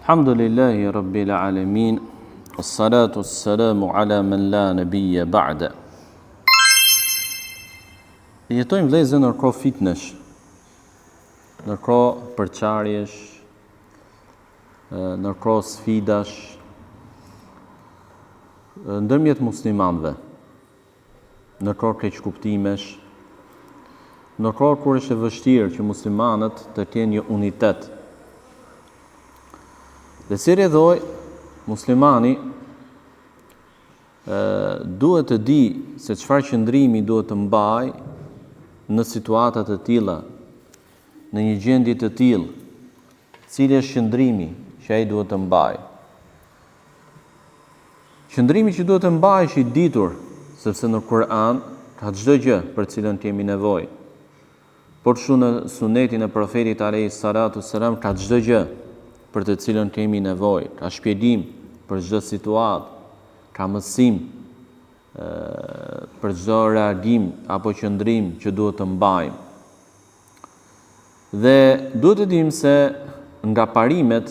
Alhamdulillahi Rabbil Alamin, wassalatu wassalamu ala man la nabiyya ba'da. Jetojmë vëllezër në kohë fitnesh, në kohë përçarjesh, në kohë sfidash ndërmjet muslimanëve, në kohë keqkuptimesh, në kohë kur është e vështirë që muslimanët të kenë një unitet. Dhe si rrjedhoj, muslimani duhet të di se çfarë qëndrimi duhet të mbaj në situata të tilla, në një gjendje të tillë, cili është qëndrimi që ai duhet të mbaj. Qëndrimi që duhet të mbaj është i ditur, sepse në Kur'an ka çdo gjë për cilën kemi nevojë. Por shu në sunetin e profetit alayhis salatu wassalam ka çdo gjë për të cilën kemi nevojë, ka shpjegim për çdo situatë, ka mësim për çdo reagim apo qëndrim që duhet të mbajmë. Dhe duhet të dimë se nga parimet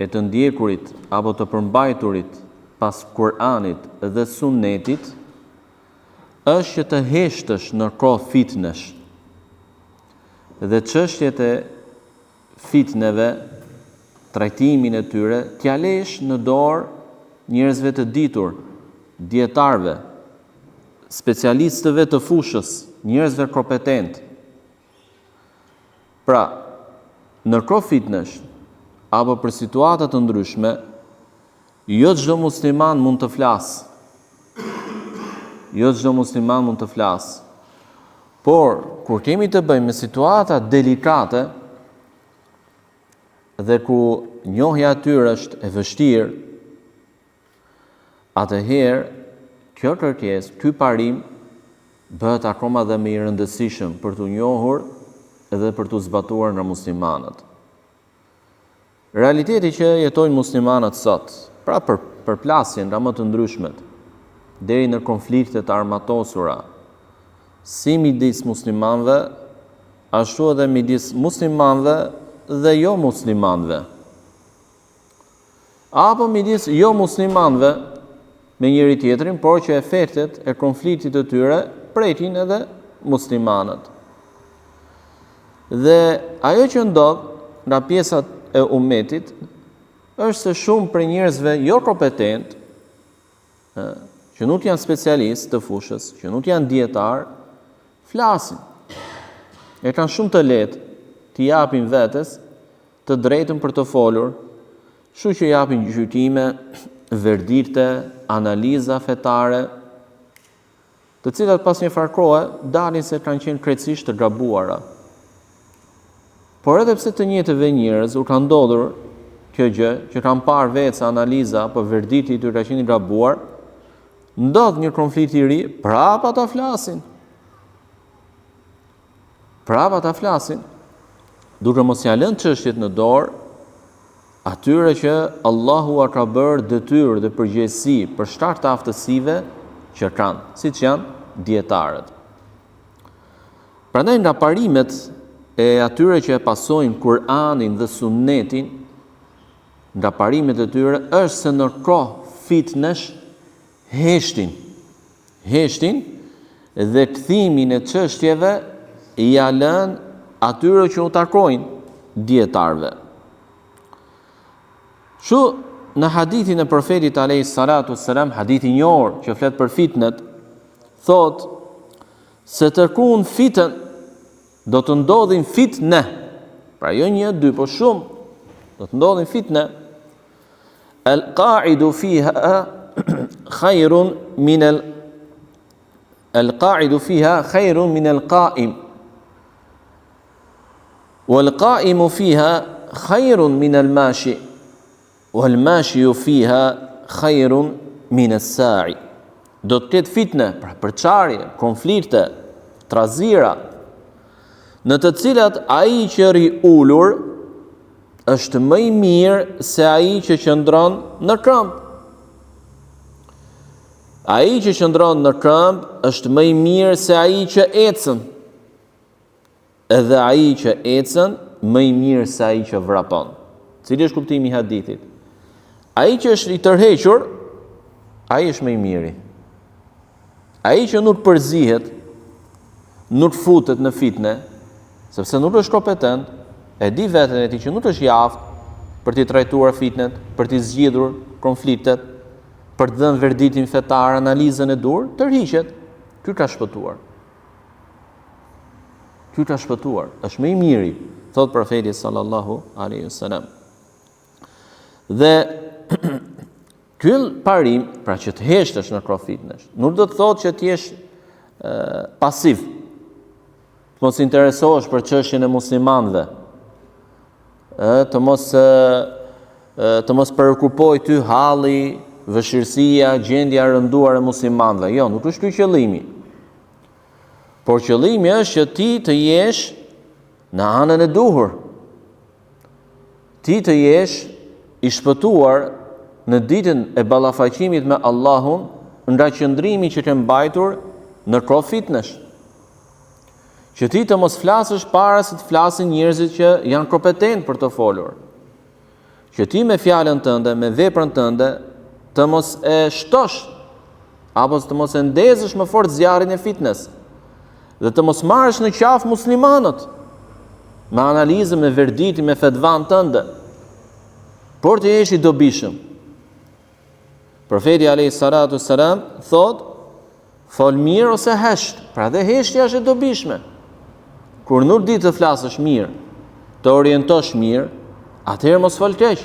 e të ndjekurit apo të përmbajturit pas Kur'anit dhe Sunetit është që të heshtësh në kohë fitnesh. Dhe çështjet e fitneve, trajtimin e tyre, t'ja lesh në dorë njerëzve të ditur, dietarëve, specialistëve të fushës, njerëzve kompetent. Pra, në kohë fitnesh apo për situata të ndryshme, jo çdo musliman mund të flasë. Jo çdo musliman mund të flasë. Por, kur kemi të bëjmë me situata delikate dhe ku njohja atyre është e vështirë, atëherë kjo kërkesë, ky parim bëhet akoma dhe më i rëndësishëm për t'u njohur dhe për t'u zbatuar nga muslimanët. Realiteti që jetojnë muslimanët sot, pra përplasjen nga më të ndryshmet, deri në konfliktet armatosura, si midis muslimanëve, ashtu edhe midis muslimanëve dhe jo muslimanëve. Apo midis jo muslimanëve me njëri tjetrin, por që efektet e konfliktit të tyre prekin edhe muslimanët. Dhe ajo që ndodh nga pjesat e ummetit është se shumë për njerëzve jo kompetent, që nuk janë specialistë të fushës, që nuk janë dietar, flasin. E kanë shumë të lehtë t'i japin vetes të drejtën për të folur, kështu që japin gjykime, verdikte, analiza fetare, të cilat pas një farë kohe dalin se kanë qenë krejtësisht të gabuara. Por edhe pse të njëjtëve njerëz u ka ndodhur kjo gjë, që kanë parë vetë analiza apo verdikti i tyre ka qenë i gabuar, ndodh një konflikt i ri, prapa ta flasin. Prapa ta flasin, duke mos ja lënë çështjet në dorë atyre që Allahu a ka bërë detyrë dhe përgjegjësi për shkak të aftësive që kanë, siç janë dietarët. Prandaj nga parimet e atyre që e pasojnë Kur'anin dhe Sunetin, nga parimet e tyre është se në kohë fitnesh heshtin dhe kthimin e çështjeve i ja lën atyre që u takojnë dietarëve. Shu në hadithin e profetit alayhis salatu wassalam, hadithi i njohur që flet për fitnet, thot se të kun fitën, do të ndodhin fitne. Pra jo një, dy, po shumë, do të ndodhin fitne. Al-qa'idu fiha khairun min al-qa'im. Wal-qa'imu fiha khairun min al-mashi. Wal-mashi fiha khairun min as-sa'i. Do të ketë fitne, pra përçarje, konflikte, trazira, në të cilat ai që ri ulur është më i mirë se ai që qëndron në këmbë. Ai që qëndron në këmbë është më i mirë se ai që ecën. Edhe ai që ecën më i mirë se ai që vrapon. Cili është kuptimi i hadithit? Ai që është i tërhequr, ai është më i miri. Ai që nuk përzihet, nuk futet në fitne, sepse nuk është kompetent, e di veten e tij që nuk është i aftë për t'i trajtuar fitnet, për t'i zgjidhur konfliktet, për të dhënë verdiktin fetar, analizën e dur, tërhiqet. Ky ka shpëtuar. Ky ka shpëtuar, është më i miri, thot profeti sallallahu alaihi wasallam. Dhe ky parim, pra që të heshtësh në fitnesh, nuk do të thotë që të jesh pasiv, të mos interesohesh për çështjen e muslimanëve, të mos preokupoj ty halli, vështirësia, gjendja e rënduar e muslimanëve. Jo, nuk është ky qëllimi. Por qëllimi është që ti të jesh në anën e duhur. Ti të jesh i shpëtuar në ditën e ballafaqimit me Allahun nga qëndrimi që ke mbajtur në fitnesh. Që ti të mos flasësh para se të flasin njerëzit që janë kompetent për të folur. Që ti me fjalën tënde, me veprën tënde, të mos e shtosh, apo të mos e ndezësh më fort zjarrin e fitnes, dhe të mos marrësh në qafë muslimanët, me analizë, me verdiktin, me fetvan tënde, por të jesh i dobishëm. Profeti alayhi salatu selam thot, fol mirë ose hesht, pra dhe heshtja është e dobishme. Kur nuk di të flasësh mirë, të orientosh mirë, atëherë mos fol keq,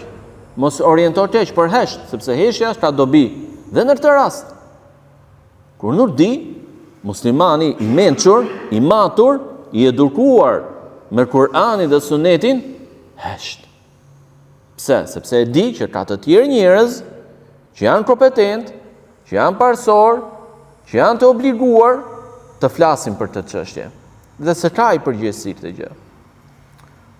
mos oriento keq për hesht, sepse heshtja është ka dobi. Dhe në këtë rast, kur nuk di, muslimani i mençur, i matur, i edukuar me Kur'anin dhe Sunetin, hesht. Pse? Sepse e di që ka të tjerë njerëz që janë kompetent, që janë parsor, që janë të obliguar të flasin për të çështje. Dhe se ka i përgjegjësi këtë gjë.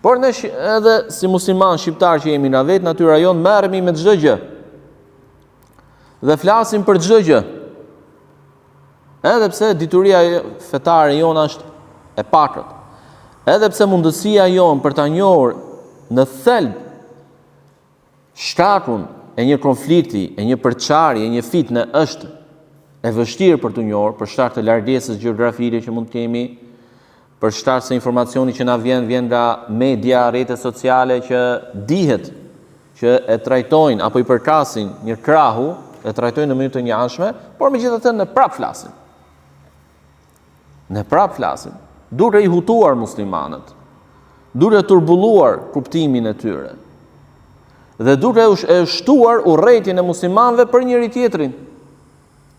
Por ne edhe si musliman shqiptar që jemi na vet, natyra jon merremi me çdo gjë. Dhe flasim për çdo gjë. Edhe pse dituria fetare jona është e pakët. Edhe pse mundësia jon për ta njohur në thelb shkakun e një konflikti, e një përçarje, e një fitne është e vështirë për të njohur për shkak të largesës gjeografike që mund të kemi, për shkak se informacioni që na vjen nga media, rrjetet sociale që dihet që e trajtojnë apo i përkasin një krahu, e trajtojnë në mënyrë të njëanshme, por megjithatë ne prap flasim. Ne prap flasim, duke i hutuar muslimanët, duke turbulluar kuptimin e tyre, dhe duke e shtuar urrëtitjen e muslimanëve për njëri tjetrin.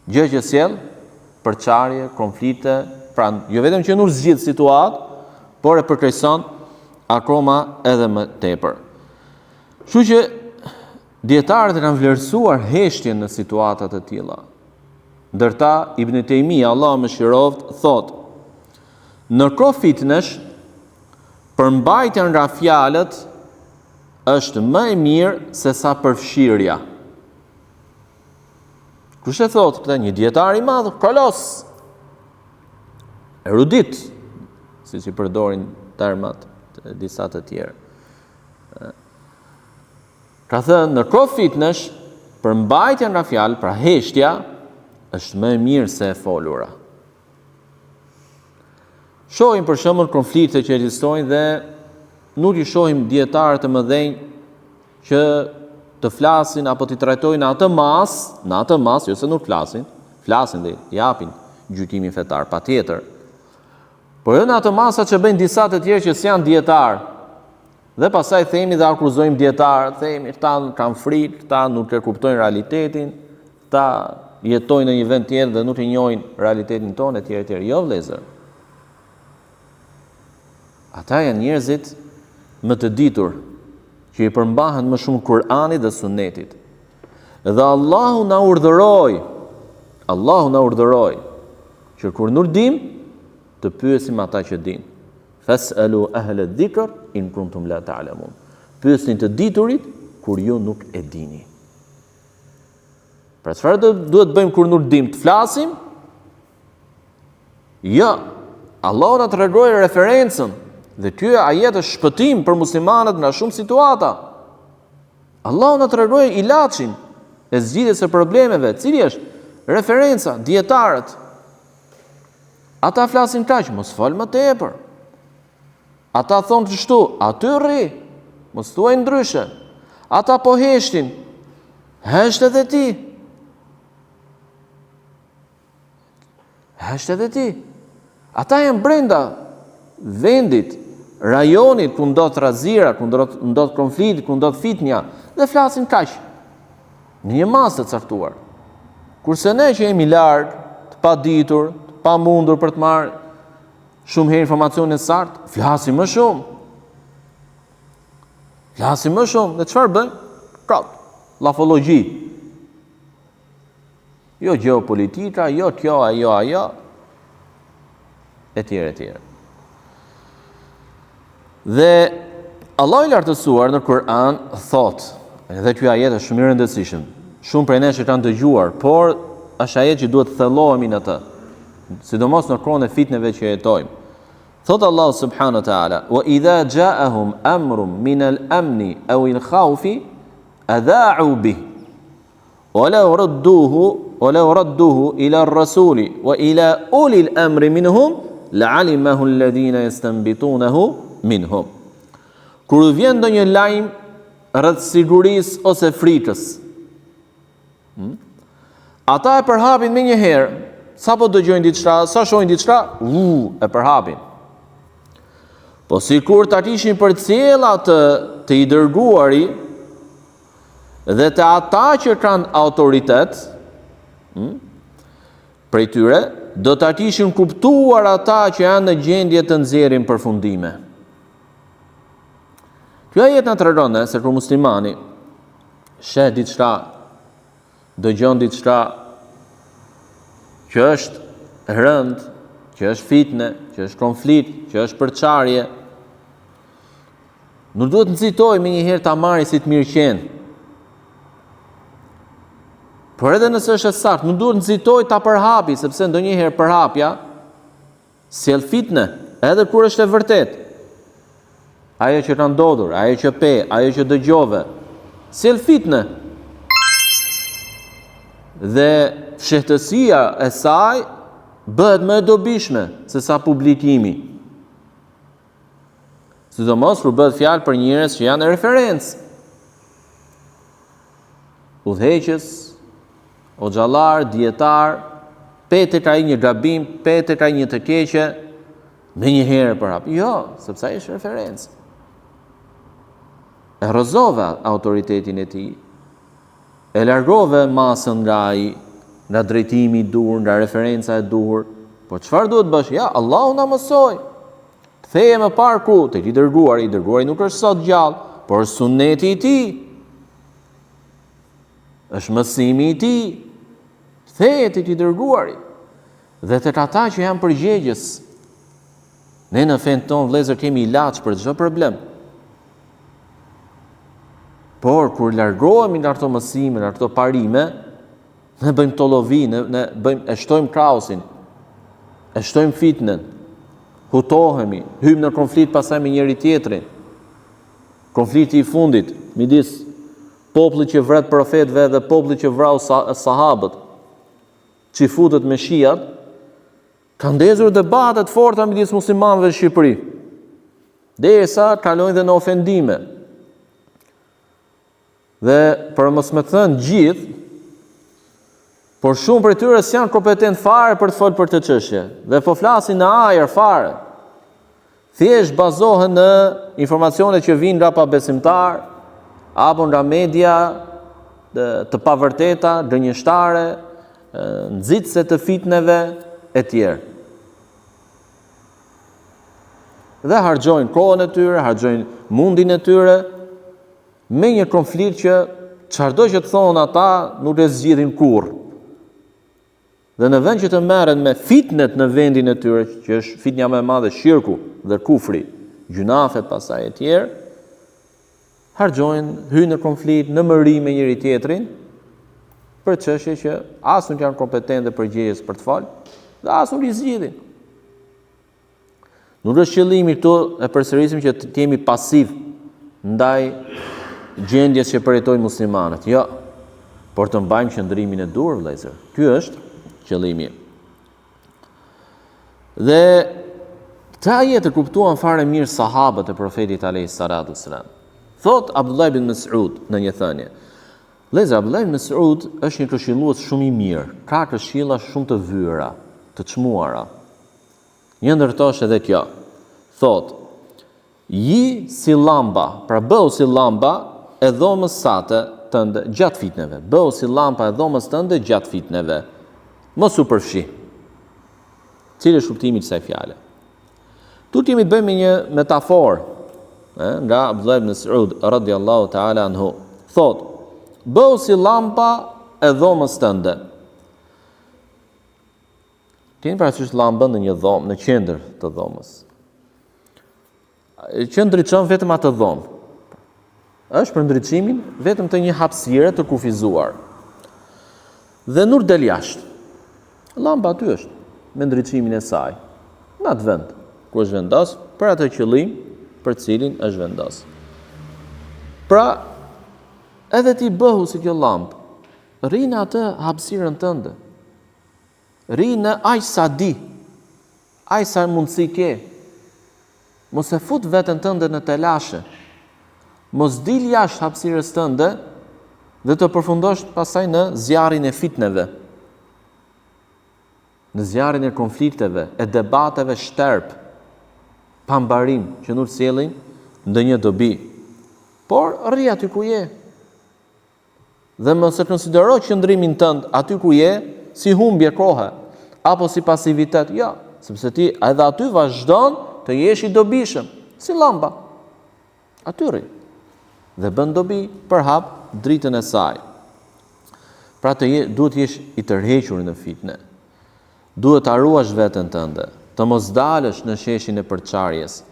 Gjë që sjell përçarje, konflikte, pra jo vetëm që nuk zgjidh situatë, por e përkeqëson akoma edhe më tepër. Kështu që dietarët kanë vlerësuar heshtjen në situata të tilla. Ndërta Ibn Taymija, Allahu mëshiroft, thotë: në fitnesh, përmbajtja nga fjalët është më e mirë se sa përfshirja. Kush e thotë këtë? Një dietar i madh, kolos, erudit, siç i përdorin termat disa të tjerë. Ka thënë në fitnesh, përmbajtja nga fjalë, pra heshtja, është më e mirë se e folura. Shohim për shembull konflikte që ekzistojnë dhe nuk i shohim dietarë të mëdhenj që të flasin apo të trajtojnë në atë mas, jo se nuk flasin dhe japin gjykimin fetar, patjetër. Por jo në ato masa që bëjnë disa të tjerë që s'janë dietarë. Dhe pastaj themi dhe akuzojmë dietarët, themi këta kanë frikë, këta nuk e kuptojnë realitetin, këta jetojnë në një vend tjetër dhe nuk e njohin realitetin tonë etj. Jo vëllezër. Ata janë njerëzit më të ditur që i përmbahen më shumë Kur'anit dhe Sunetit. Dhe Allahu na urdhëroi që kur nuk dim të pyesim ata që din. Fas'alu ahla dhikr in kuntum la ta'lamun. Pyesni të diturit kur ju nuk e dini. Pra çfarë duhet bëjmë kur nuk dim? Të flasim? Jo. Allah na tregoi referencën dhe ky ajet është shpëtim për muslimanët nga shumë situata. Allahu na tregon ilaçin e zgjidhjes së problemeve, cili është referenca, dietarët. Ata flasin kaq, mos fol më tepër. Ata thonë kështu, aty rri, mos thuaj ndryshe. Ata po heshtin, hesht edhe ti. Hesht edhe ti. Ata janë brenda vendit, rajonit ku ndodh rrazira, ku ndodh konflikt, ku ndodh fitnja, dhe flasin kaq. Në një masë të caktuar. Kurse ne që jemi larg, të paditur, të pamundur për të marrë shumë herë informacione saktë, flasim më shumë. Flasim më shumë, dhe çfarë bën? Prap, lafologji. Jo geopolitika, jo kjo, ajo, etj. Dhe Allah i lartësuar në Kur'an thot, edhe ky ajet është shumë i rëndësishëm. Shumë prej nesh e kanë dëgjuar, por është ajet që duhet të thellohemi në të, sidomos në kohën e fitneve që jetojmë. Thot Allah subhanahu wa ta'ala: "Wa idha ja'ahum amrun min al-amni aw al-khawfi adha'u bih. Wa law radduhu ila ar-rasuli wa ila uli al-amri minhum la'alimahu alladhina yastanbitunahu minhum." Kur vjen ndonjë lajm rreth sigurisë ose frikës, ata e përhapin me një herë, sa po dëgjojnë diçka, sa shohin diçka, e përhapin. Po si kur ta kishin për cjella të i dërguari dhe të ata që kanë autoritet, prej tyre, do ta kishin kuptuar ata që janë në gjendje të nxjerrin përfundime. Kjo ajet na tregon se kur muslimani sheh diçka, dëgjon diçka që është rënd, që është fitne, që është konflikt, që është përçarje, nuk duhet nxitoj me njëherë ta marrë si të mirëqen. Por edhe nëse është e saktë, nuk duhet nxitoj ta përhapi, sepse ndonjëherë përhapja sjell fitne, edhe kur është e vërtetë. Ajo që ka ndodhur, ajo që pe, ajo që dëgjove, sjell fitne. Dhe fshehtësia e saj bëhet më e dobishme se sa publikimi. Sidomos kur bëhet fjalë për njerëz që janë referencë. Udhëheqës, hoxhallar, dietar, petë ka një gabim, petë ka një të keqe, me një herë përhap. Jo, sepse ai është referencë. E rrëzove autoritetin e tij. E largove masën nga ai, nga drejtimi i dur, nga referenca e dur. Po çfarë duhet bësh? Ja, Allahu na mësoi. Ktheje më parë ku? Te i dërguari nuk është sot gjallë, por suneti i tij. Është mësimi i tij. Ktheje te i dërguari. Dhe tek ata që janë përgjegjës. Ne në fen ton vëllezër kemi ilaç për çdo problem. Por kur largohemi nga ato mësime, nga ato parime, ne bëjmë tollovi, e shtojmë kaosin, e shtojmë fitnen, hutohemi, hyjmë në konflikt pasaj me njëri tjetrin. Konflikti i fundit midis popullit që vret profetëve dhe popullit që vrau sahabët, që futet me shiat, ka ndezur debate të forta midis muslimanëve në Shqipëri. Derisa kalojnë dhe në ofendime. Dhe për mos me thënë gjithë, por shumë për tyre s'janë kompetent fare për të folë për të çështje, dhe po flasin në ajër fare. Thjesht bazohen në informacione që vinë nga pabesimtar, apo nga media të pavërteta, gënjeshtare, nxitëse të fitneve e tjerë. Dhe harxojnë kohën e tyre, harxojnë mundin e tyre, me një konflikt që çfarëdo që të thonë ata nuk e zgjidhin kurrë. Dhe në vend që të merren me fitnet në vendin e tyre, që është fitnja më e madhe, shirku dhe kufri, gjunafet pasaj e tjerë, harxojnë, hyjnë në konflikt, në mëri me njëri tjetrin, për çështje që as nuk janë kompetent dhe përgjegjës për të folë, dhe as nuk i zgjidhin. Nuk është qëllimi këtu, e përsërisim, që të jemi pasiv ndaj gjendjes që përjetojnë muslimanët. Jo, por të mbajmë qëndrimin e dur, vëllezër. Ky është qëllimi. Dhe këtë ajet e kuptuan fare mirë sahabët e profetit alayhis salatu wassalam. Thot Abdullah ibn Mas'ud në një thënie. Vëllezër, Abdullah ibn Mas'ud është një këshillues shumë i mirë, ka këshilla shumë të vyera, të çmuara. Një ndër to është edhe kjo. Thot: "Ji si llamba, pra bëu si llamba e dhomës sate tënde gjatë fitneve. Bëu si llampa e dhomës tënde gjatë fitneve. Mos u përfshi." Cili është kuptimi i kësaj fjale? Tu kemi të bëjmë një metaforë nga Abdullah ibn Mas'ud radhiyallahu ta'ala anhu. Thot: "Bëu si llampa e dhomës tënde." Keni parasysh llambën në një dhomë, në qendër të dhomës. Që ndriçon vetëm atë dhomë. Është për ndriçimin vetëm të një hapësire të kufizuar. Dhe nuk del jashtë. Llamba aty është, me ndriçimin e saj. Në atë vend, ku është vendos, për atë qëllim për cilin është vendos. Pra, edhe ti bëhu si kjo llampë, rri në atë hapësirën tënde. Rri në aq sa di, aq sa mundësi ke. Mos e fut veten tënde në telashe. Mos dil jashtë hapësirës tënde dhe të përfundosh pasaj në zjarrin e fitneve, në zjarrin e konflikteve, e debateve shterp, pa mbarim, që nuk sjellin ndonjë dobi. Por rri aty ku je. Dhe mos e konsidero qëndrimin tënd aty ku je si humbje kohe apo si pasivitet. Jo, sepse ti edhe aty vazhdon të jesh i dobishëm, si llamba. Aty rri. Dhe bën dobi për hap dritën e saj. Pra duhet të jesh i tërhequr në fitne. Duhet të ruash veten tënde, të mos dalësh në sheshin e përçarjes,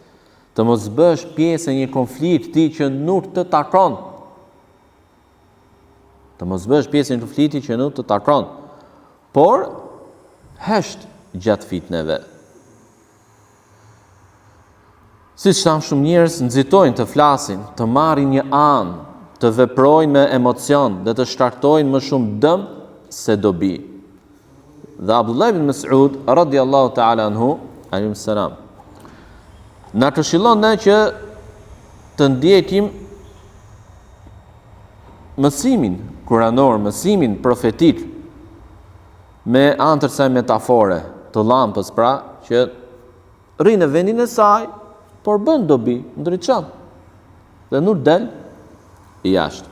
të mos bësh pjesë e një konflikti që nuk të takon. Të mos bësh pjesë e një konflikti që nuk të takon. Por hesht gjatë fitneve. Si që thamë, shumë njerëz nxitojnë të flasin, të marrin një anë, të veprojnë me emocion dhe të shkartojnë më shumë dëm se dobi. Dhe Abdullah ibn Mas'ud radhiyallahu ta'ala anhu, alayhi salam, na këshillon ne që të ndjekim mësimin kuranor, mësimin profetik me anë të kësaj metafore të llampës, pra që rri në vendin e saj, por bën dobi, ndriçon dhe nuk del jashtë.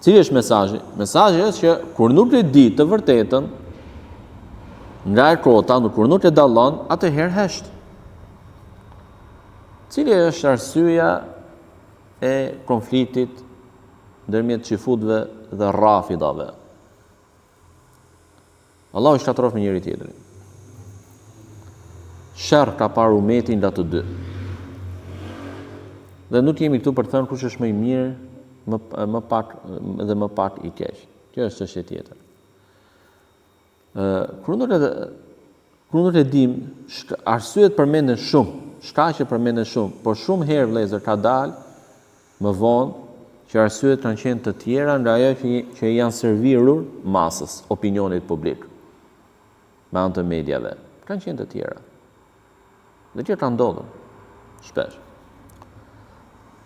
Cili është mesazhi? Mesazhi është që kur nuk e di të vërtetën nga e kota, kur nuk e dallon, atëherë hesht. Cili është arsyeja e konfliktit ndërmjet xifutëve dhe rafidave? Allahu shkatrof me njëri tjetrin. Sherr ka parë umetin nga të dy. Dhe nuk jemi këtu për të thënë kush është më i mirë, më pak i keq. Kjo është çështje tjetër. Kur nuk e dim, arsyet përmenden shumë, shkaqe përmenden shumë, por shumë herë vëllezër ka dalë më vonë që arsyet kanë qenë të tjera nga ajo që janë servirur masës, opinionit publik, me anë të mediave. Kanë qenë të tjera. Dhe që ka ndodhur shpesh.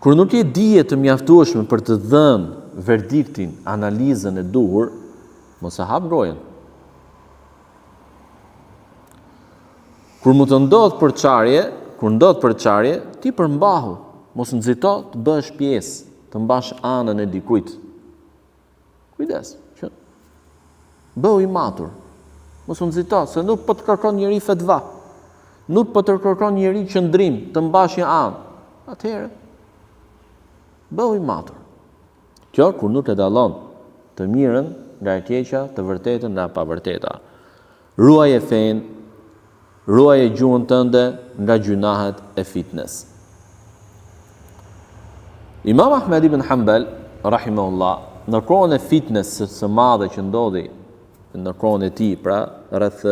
Kur nuk e dije të mjaftueshme për të dhënë verdiktin, analizën e duhur, mos e hap gojen. Kur mu të ndodh përçarje, ti përmbahu, mos nxito të bësh pjesë, të mbash anën e dikujt. Kujdes, që bëhu i matur. Mos nxito, se nuk po të kërkon njëri fetva. Nuk po të kërkon njëri qëndrim, të mbash një anë. Atëherë, bëhu i matur. Kjo kur nuk e dallon të mirën nga e keqja, të vërtetën nga pavërteta. Ruaje fen, ruaje gjuhën tënde nga gjunahet e fitnes. Imam Ahmed ibn Hanbal, rahimahullah, në kohën e fitnes së madhe që ndodhi në kohën e tij, pra rreth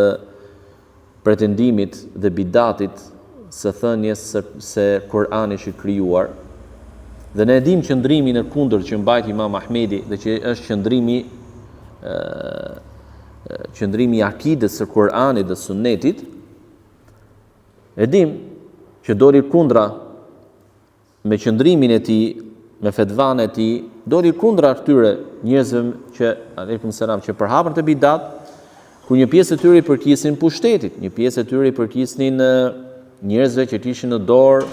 pretendimit dhe bidatit së thënies se Kur'ani është i krijuar, Dhe ne dim qëndrimin e kundër që mbajt Imam Ahmedi dhe që është qëndrimi i akidës së Kur'anit dhe Sunnetit. E dim që doli kundra me qëndrimin e tij, me fetvan e tij, doli kundra këtyre njerëzve që aleikum selam që përhapën te bidat, ku një pjesë e tyre i përkisnin pushtetit, një pjesë e tyre i përkisnin njerëzve që kishin në dorë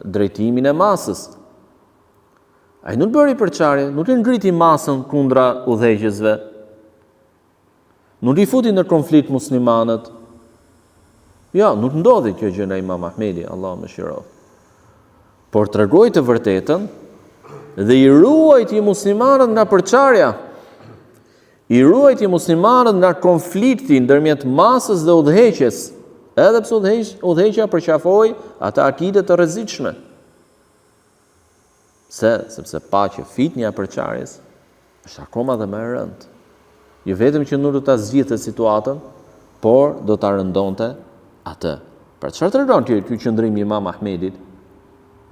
drejtimin e masës. Ai nuk bëri përçarje, nuk e ngriti masën kundra udhëheqësve. Nuk i futi në konflikt muslimanët. Ja, nuk ndodhi kjo gjë nga Imam Ahmedi, Allahu mëshiroft. Por tregoi të vërtetën dhe i ruajti muslimanët nga përçarja. I ruajti muslimanët nga konflikti ndërmjet masës dhe udhëheqjes, edhe pse udhëheqja përqafoi ata akide të rrezikshme. Sepse pa që fitnia e përçarjes është akoma dhe më e rëndë. Jo vetëm që nuk do ta zgjidhte situatën, por do ta rëndonte atë. Pra çfarë tregon ky qëndrimi i Imam Ahmedit?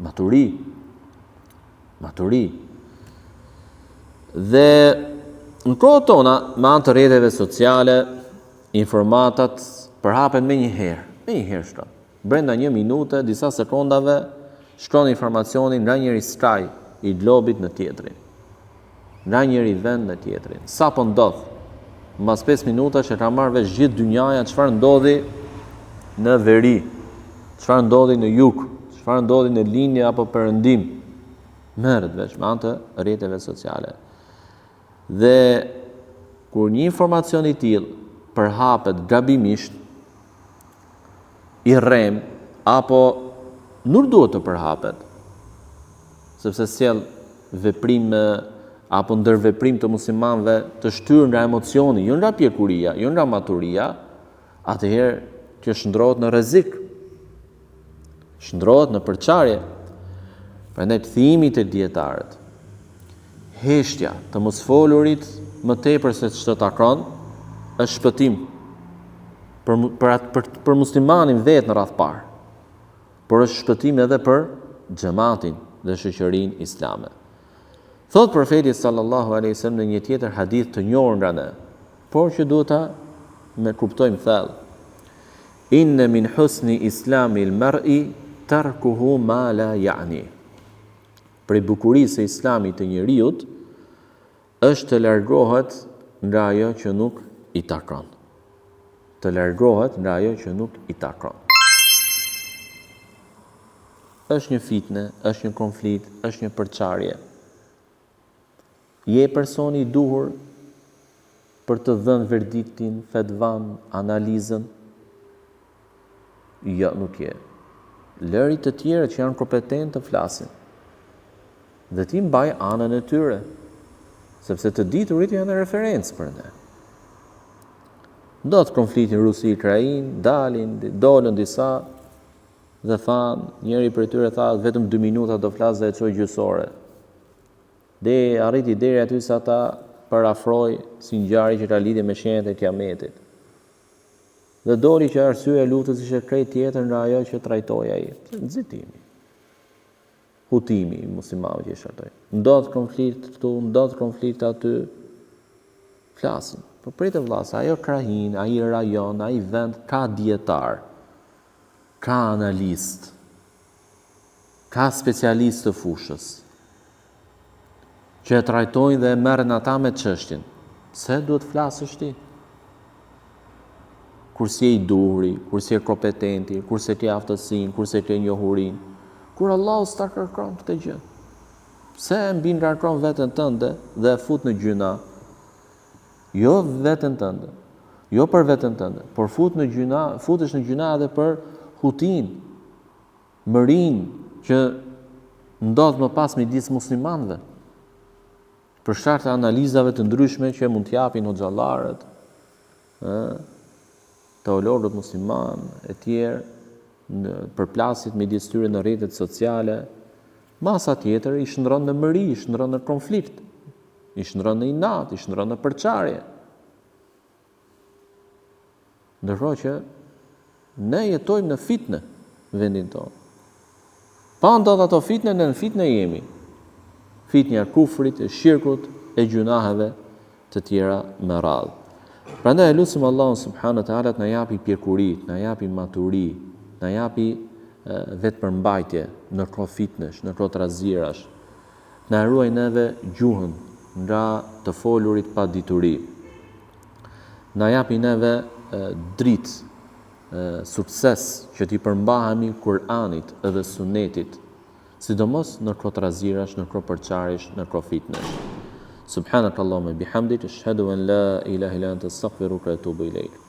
Maturi. Dhe në kohët tona, me anë të rrjeteve sociale, informatat përhapen me një herë shkon. Brenda 1 minute, disa sekondave, shkon informacionin nga njëri skaj i globit në tjetrin. Nga njëri vend në tjetrin. Sa po ndodh? Mbas 5 minuta që ka marrë vesh gjithë dynjaja çfarë ndodhi në veri, çfarë ndodhi në jug, çfarë ndodhi në linje apo perëndim. Merret vesh me anë të rrjeteve sociale. Dhe kur një informacion i tillë përhapet gabimisht, i rrem, apo nuk duhet të përhapet, sepse sjell veprim apo ndërveprim të muslimanëve të shtyrë nga emocioni, jo nga pjekuria, jo nga maturia, atëherë kjo shndrohet në rrezik, shndrohet në përçarje. Prandaj kthimi te dietarët, heshtja të mos folurit më tepër se ç'të takon, është shpëtim për muslimanin vetë në radh parë, por është shpëtim edhe për xhamatin dhe shoqërinë islame. Thot profeti sallallahu alaihi wasallam në një tjetër hadith të njohur nga ne, por që duhet ta me kuptojmë thellë. Inna min husni islami al-mar'i tarkuhu ma la ya'ni. Prej bukurisë së islamit të njeriut është të largohet nga ajo që nuk i takon. Të largohet nga ajo që nuk i takon. Është një fitne, është një konflikt, është një përçarje. Je personi i duhur për të dhënë verdiktin, fetvan, analizën? Jo, nuk je. Lëri të tjerë që janë kompetent të flasin. Dhe ti mbaj anën e tyre, sepse të diturit janë referencë për ne. Ndodh konfliktin Rusi-Ukrainë, dolën disa dhe thanë, njëri për tyre tha vetëm 2 minuta do flas dhe e çoi gjysore. Dhe arriti deri aty sa ata parafroi si ngjarje që ka lidhje me shenjat e kiametit. Dhe doli që arsyeja e luftës ishte krejt tjetër nga ajo që trajtoi ai. Nxitimi. Hutimi i muslimanëve që shërtoi. Ndodh konflikt këtu, ndodh konflikt aty. Flasin. Po pritë vëlla, ajo krahin, ai rajon, ai vend ka dietar, ka analist, ka specialist të fushës, që e trajtojnë dhe e merren ata me çështjen. Pse duhet flasësh ti? Kur si e i duhuri, kur si e kompetenti, kur se ke aftësinë, kur se ke njohurinë, kur Allahu s'ta kërkon këtë gjë. Pse e mbi ngarkon veten tënde dhe e fut në gjyna? Jo veten tënde, jo për veten tënde, por futesh në gjyna edhe për hutin, mërin që ndodh më pas midis muslimanëve. Për shkak të analizave të ndryshme që mund t'japin hoxhallarët, teologët musliman e tjerë, në përplasjet midis tyre në rrjetet sociale, masa tjetër i shndron në mëri, i shndron në konflikt, i shndron në inat, i shndron në përçarje. Ndërkohë që ne jetojmë në fitnë vendin tonë. Pa ndodh ato fitne, në fitne jemi. Fitnja e kufrit, e shirkut, e gjunaheve të tjera me radhë. Prandaj e lutim Allahun subhanahu wa taala të na japi pjekuri, të na japi maturi, të na japi vetë përmbajtje në kohë fitnesh, në kohë trazirash. Na ruaj neve gjuhën nga të folurit pa dituri. Na japi neve dritë, sukses që t'i përmbahemi Kur'anit edhe Sunetit, sidomos në kohë trazirash, në kohë përçarjesh, në kohë fitnesh. Subhanakallahumma bihamdik, ashhadu an la ilaha illa anta astaghfiruka wa atubu ilayk.